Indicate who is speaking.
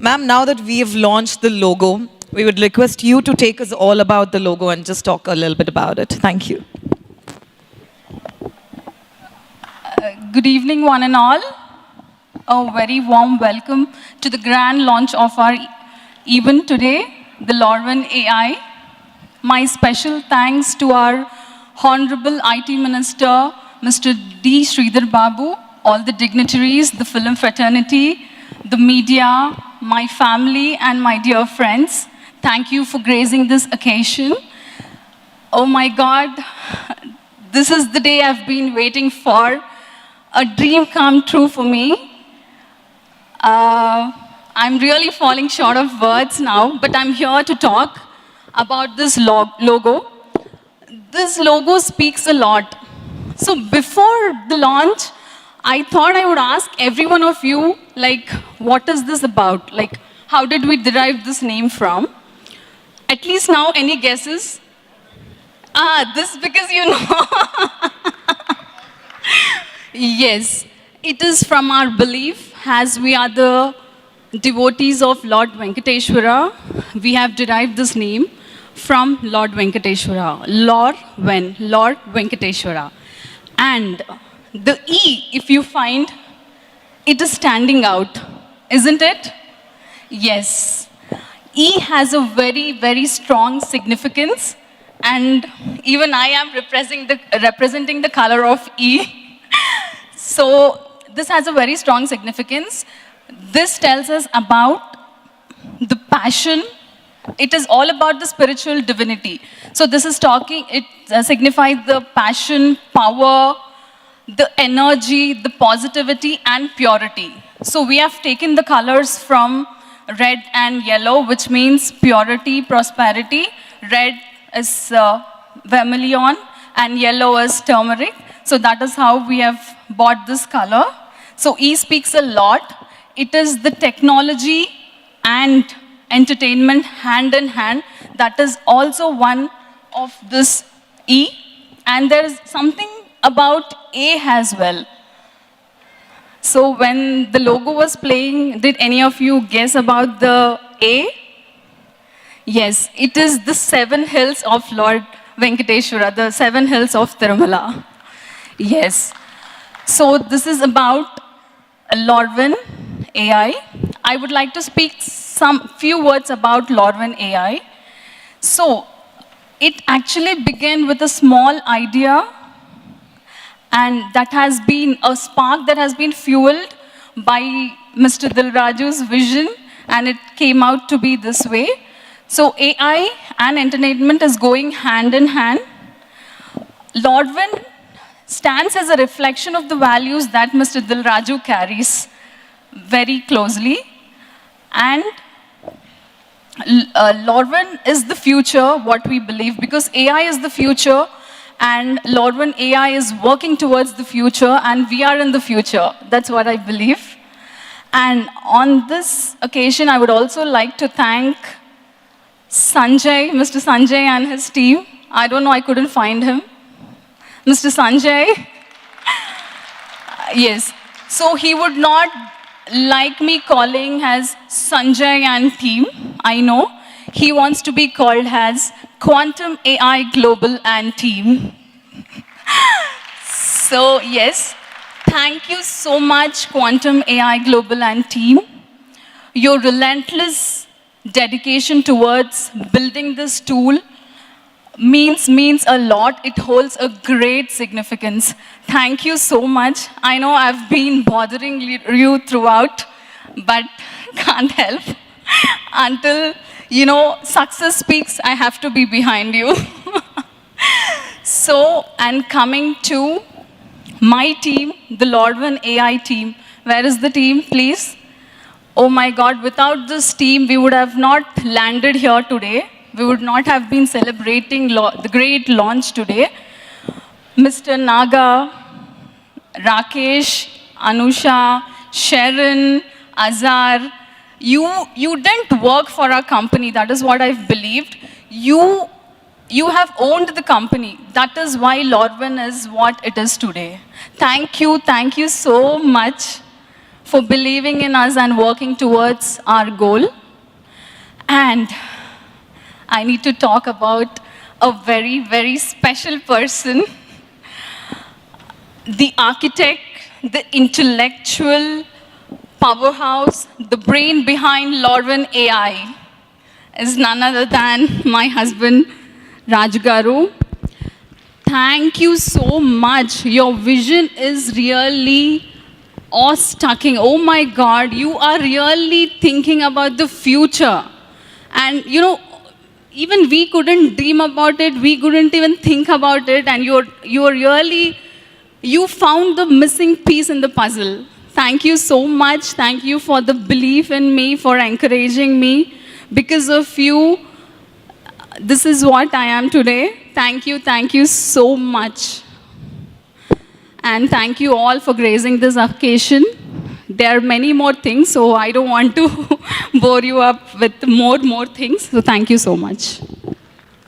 Speaker 1: Ma'am, now that we have launched the logo, we would request you to take us all about the logo and just talk a little bit about it. Thank you.
Speaker 2: Good evening, one and all. A very warm welcome to the grand launch of our event today, the Lorven AI. My special thanks to our Honorable IT Minister, Mr. D. Sridhar Babu, all the dignitaries, the film fraternity, the media, my family, and my dear friends. Thank you for gracing this occasion. Oh my God, this is the day I've been waiting for. A dream come true for me. I'm really falling short of words now, but I'm here to talk about this logo. This logo speaks a lot. So before the launch, I thought I would ask every one of you, like, what is this about? Like, how did we derive this name from? At least now, any guesses? This because you know. Yes, it is from our belief, as we are the devotees of Lord Venkateshwara, we have derived this name from Lord Venkateshwara. Lord Venkateshwara. And the E, if you find, it is standing out, isn't it? Yes. E has a very, very strong significance, and even I am representing the color of E. So this has a very strong significance. This tells us about the passion. It is all about the spiritual divinity. So this is talking, it signifies the passion, power, the energy, the positivity, and purity. So we have taken the colors from red and yellow, which means purity, prosperity. Red is vermilion, and yellow is turmeric. So that is how we have bought this color. So E speaks a lot. It is the technology and entertainment hand in hand. That is also one of this E. And there is something about A as well. So when the logo was playing, did any of you guess about the A? Yes, it is the 7 hills of Lord Venkateshwara, the 7 hills of Tirumala. Yes. So this is about Lorven AI. I would like to speak some few words about Lorven AI. So it actually began with a small idea, and that has been a spark that has been fueled by Mr. Dilraju's vision, and it came out to be this way. So AI and entertainment is going hand in hand. Lorven stands as a reflection of the values that Mr. Dilraju carries very closely. And Lorven is the future, what we believe, because AI is the future, and Lorven AI is working towards the future, and we are in the future. That's what I believe. And on this occasion, I would also like to thank Sanjay, Mr. Sanjay and his team. I don't know, I couldn't find him. Mr. Sanjay. Yes. So he would not like me calling as Sanjay and team, I know. He wants to be called as Quantum AI Global and team. So yes, thank you so much, Quantum AI Global and team. Your relentless dedication towards building this tool means a lot. It holds a great significance. Thank you so much. I know I've been bothering you throughout, but can't help. Until, you know, success speaks, I have to be behind you. So, and coming to my team, the Lorven AI team. Where is the team, please? Oh my God, without this team, we would have not landed here today. We would not have been celebrating the great launch today. Mr. Naga, Rakesh, Anusha, Sharon, Azar, you didn't work for our company. That is what I've believed. You have owned the company. That is why Lorven is what it is today. Thank you so much for believing in us and working towards our goal. And I need to talk about a very, very special person, the architect, the intellectual powerhouse, the brain behind Lorwin AI is none other than my husband, Raj Garu. Thank you so much. Your vision is really awe-strucking. Oh my God, you are really thinking about the future. And you know, even we couldn't dream about it, we couldn't even think about it, and you found the missing piece in the puzzle. Thank you so much. Thank you for the belief in me, for encouraging me. Because of you, this is what I am today. Thank you so much. And thank you all for gracing this occasion. There are many more things, so I don't want to bore you up with more things. So thank you so much.